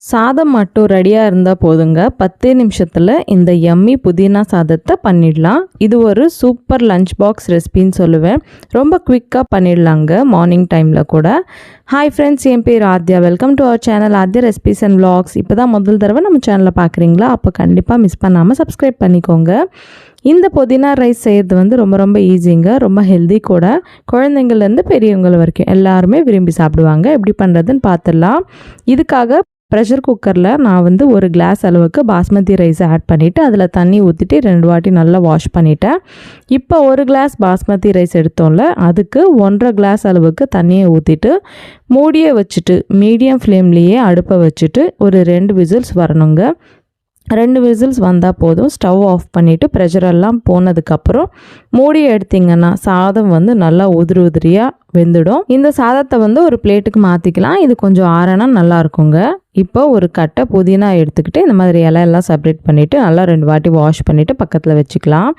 சாதம் மட்டும் ரெடியாக இருந்தால் போதுங்க. 10 நிமிஷத்தில் இந்த யம்மி புதினா சாதத்தை பண்ணிடலாம். இது ஒரு சூப்பர் லஞ்ச் பாக்ஸ் ரெசிபின்னு சொல்லுவேன். ரொம்ப குவிக்காக பண்ணிடலாங்க மார்னிங் டைமில் கூட. ஹாய் ஃப்ரெண்ட்ஸ், என் பேர் Aadya. Welcome to our channel Aadya recipes and vlogs. இப்போ தான் முதல் தடவை நம்ம சேனலை பார்க்குறீங்களா? அப்போ கண்டிப்பாக மிஸ் பண்ணாமல் சப்ஸ்கிரைப் பண்ணிக்கோங்க. இந்த புதினா ரைஸ் செய்கிறது ரொம்ப ரொம்ப ஈஸிங்க. ரொம்ப ஹெல்தி கூட. குழந்தைங்கள்லேருந்து பெரியவங்க வரைக்கும் எல்லாருமே விரும்பி சாப்பிடுவாங்க. எப்படி பண்ணுறதுன்னு பார்த்துடலாம். இதுக்காக ப்ரெஷர் குக்கரில் நான் ஒரு கிளாஸ் அளவுக்கு பாஸ்மதி ரைஸை ஆட் பண்ணிவிட்டு அதில் தண்ணி ஊற்றிட்டு 2 வாட்டி நல்லா வாஷ் பண்ணிட்டேன். இப்போ ஒரு கிளாஸ் பாஸ்மதி ரைஸ் எடுத்தோம்ல, அதுக்கு 1.5 கிளாஸ் அளவுக்கு தண்ணியை ஊற்றிட்டு மூடியை வச்சுட்டு மீடியம் ஃப்ளேம்லேயே அடுப்பை வச்சுட்டு ஒரு 2 விசில்ஸ் வரணுங்க. 2 விசில்ஸ் வந்தால் போதும். ஸ்டவ் ஆஃப் பண்ணிவிட்டு ப்ரெஷரெல்லாம் போனதுக்கப்புறம் மூடியை எடுத்திங்கன்னா சாதம் நல்லா உதிரியாக வெந்துடும். இந்த சாதத்தை ஒரு பிளேட்டுக்கு மாற்றிக்கலாம். இது கொஞ்சம் ஆறனா நல்லா இருக்குங்க. இப்போ ஒரு கட்டை புதினா எடுத்துக்கிட்டு இந்த மாதிரி இலையெல்லாம் செப்பரேட் பண்ணிவிட்டு நல்லா 2 வாட்டி வாஷ் பண்ணிவிட்டு பக்கத்தில் வச்சுக்கலாம்.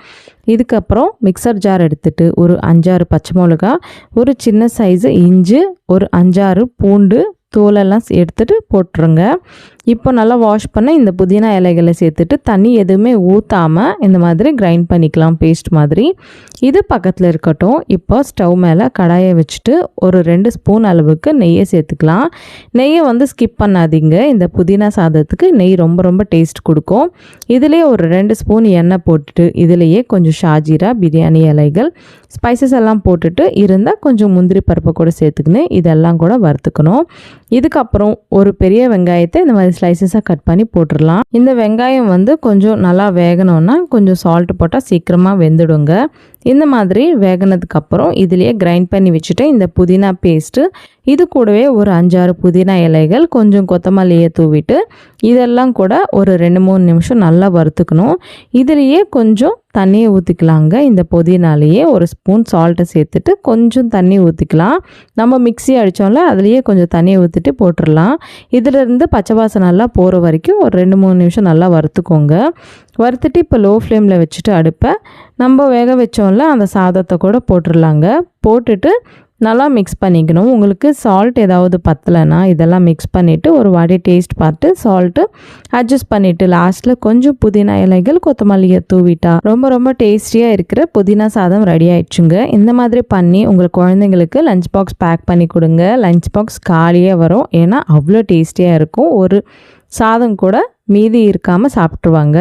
இதுக்கப்புறம் மிக்சர் ஜார் எடுத்துகிட்டு ஒரு 5-6 பச்சை மிளகா, ஒரு சின்ன சைஸு இஞ்சி, ஒரு 5-6 பூண்டு தோலெல்லாம் எடுத்துகிட்டு போட்டுருங்க. இப்போ நல்லா வாஷ் பண்ண இந்த புதினா இலைகளை சேர்த்துட்டு தண்ணி எதுவுமே ஊற்றாமல் இந்த மாதிரி கிரைண்ட் பண்ணிக்கலாம், பேஸ்ட் மாதிரி. இது பக்கத்தில் இருக்கட்டும். இப்போ ஸ்டவ் மேலே கடாயை வச்சுட்டு ஒரு 2 ஸ்பூன் அளவுக்கு நெய்யை சேர்த்துக்கலாம். நெய்யை ஸ்கிப் பண்ணாதீங்க. இந்த புதினா சாதத்துக்கு நெய் ரொம்ப ரொம்ப டேஸ்ட் கொடுக்கும். இதுலேயே ஒரு 2 ஸ்பூன் எண்ணெய் போட்டுட்டு இதிலேயே கொஞ்சம் ஷாஜீரா, பிரியாணி இலைகள், ஸ்பைசஸ் எல்லாம் போட்டுட்டு இருந்தால் கொஞ்சம் முந்திரி பருப்பை கூட சேர்த்துக்கின்னு இதெல்லாம் கூட வறுத்துக்கணும். இதுக்கப்புறம் ஒரு பெரிய வெங்காயத்தை இந்த மாதிரி ஸ்லைசஸாக கட் பண்ணி போட்டுடலாம். இந்த வெங்காயம் கொஞ்சம் நல்லா வேகணும்னா கொஞ்சம் சால்ட் போட்டால் சீக்கிரமாக வெந்துடுங்க. இந்த மாதிரி வேகினதுக்கப்புறம் இதுலேயே கிரைண்ட் பண்ணி வச்சுட்டு இந்த புதினா பேஸ்ட்டு, இது கூடவே ஒரு 5-6 புதினா இலைகள், கொஞ்சம் கொத்தமல்லியை தூவிட்டு இதெல்லாம் கூட ஒரு 2-3 நிமிஷம் நல்லா வறுத்துக்கணும். இதுலேயே கொஞ்சம் தண்ணியை ஊற்றிக்கலாங்க. இந்த புதினாலேயே ஒரு ஸ்பூன் சால்ட்டை சேர்த்துட்டு கொஞ்சம் தண்ணி ஊற்றிக்கலாம். நம்ம மிக்ஸி அடித்தோம்ல, அதுலேயே கொஞ்சம் தண்ணியை ஊற்றிட்டு போட்டுடலாம். இதிலிருந்து பச்சை வாசனை நல்லா போகிற வரைக்கும் ஒரு 2-3 நிமிஷம் நல்லா வறுத்துக்கோங்க. வறுத்துட்டு இப்போ லோ ஃப்ளேமில் வச்சுட்டு அடுப்பை நம்ம வேக வச்சோம்ல அந்த சாதத்தை கூட போட்டுடலாங்க. போட்டுட்டு நல்லா மிக்ஸ் பண்ணிக்கணும். உங்களுக்கு சால்ட் ஏதாவது பத்தலைன்னா இதெல்லாம் மிக்ஸ் பண்ணிவிட்டு ஒரு வாட்டி டேஸ்ட் பார்த்து சால்ட்டு அட்ஜஸ்ட் பண்ணிவிட்டு லாஸ்ட்டில் கொஞ்சம் புதினா இலைகள், கொத்தமல்லியை தூவிட்டா ரொம்ப ரொம்ப டேஸ்டியாக இருக்கிற புதினா சாதம் ரெடி ஆயிடுச்சுங்க. இந்த மாதிரி பண்ணி உங்கள் குழந்தைங்களுக்கு லஞ்ச் பாக்ஸ் பேக் பண்ணி கொடுங்க. லஞ்ச் பாக்ஸ் காலியாக வரும். ஏன்னா அவ்வளோ டேஸ்டியாக இருக்கும். ஒரு சாதம் கூட மீதி இருக்காமல் சாப்பிட்ருவாங்க.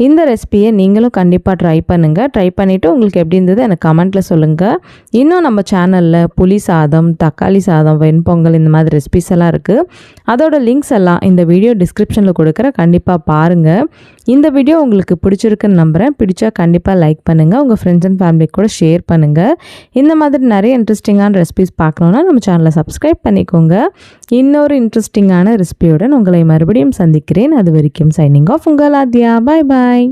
இந்த ரெசிபியை நீங்களும் கண்டிப்பாக ட்ரை பண்ணுங்கள். ட்ரை பண்ணிவிட்டு உங்களுக்கு எப்படி இருந்தது எனக்கு கமெண்ட்டில் சொல்லுங்கள். இன்னும் நம்ம சேனலில் புளி சாதம், தக்காளி சாதம், வெண்பொங்கல் இந்த மாதிரி ரெசிபிஸ் எல்லாம் இருக்குது. அதோட லிங்க்ஸ் எல்லாம் இந்த வீடியோ டிஸ்கிரிப்ஷனில் கொடுக்குற, கண்டிப்பாக பாருங்கள். இந்த வீடியோ உங்களுக்கு பிடிச்சிருக்குன்னு நம்புகிறேன். பிடிச்சா கண்டிப்பாக லைக் பண்ணுங்கள். உங்கள் ஃப்ரெண்ட்ஸ் அண்ட் ஃபேமிலிக்கு கூட ஷேர் பண்ணுங்கள். இந்த மாதிரி நிறைய இன்ட்ரெஸ்டிங்கான ரெசிபிஸ் பார்க்கணுன்னா நம்ம சேனலை சப்ஸ்கிரைப் பண்ணிக்கோங்க. இன்னொரு இன்ட்ரெஸ்டிங்கான ரெசிபியுடன் உங்களை மறுபடியும் சந்திக்கிறேன். அது வரைக்கும் சைனிங் ஆஃப், உங்கள் ஆத்யா. பாய் பாய்.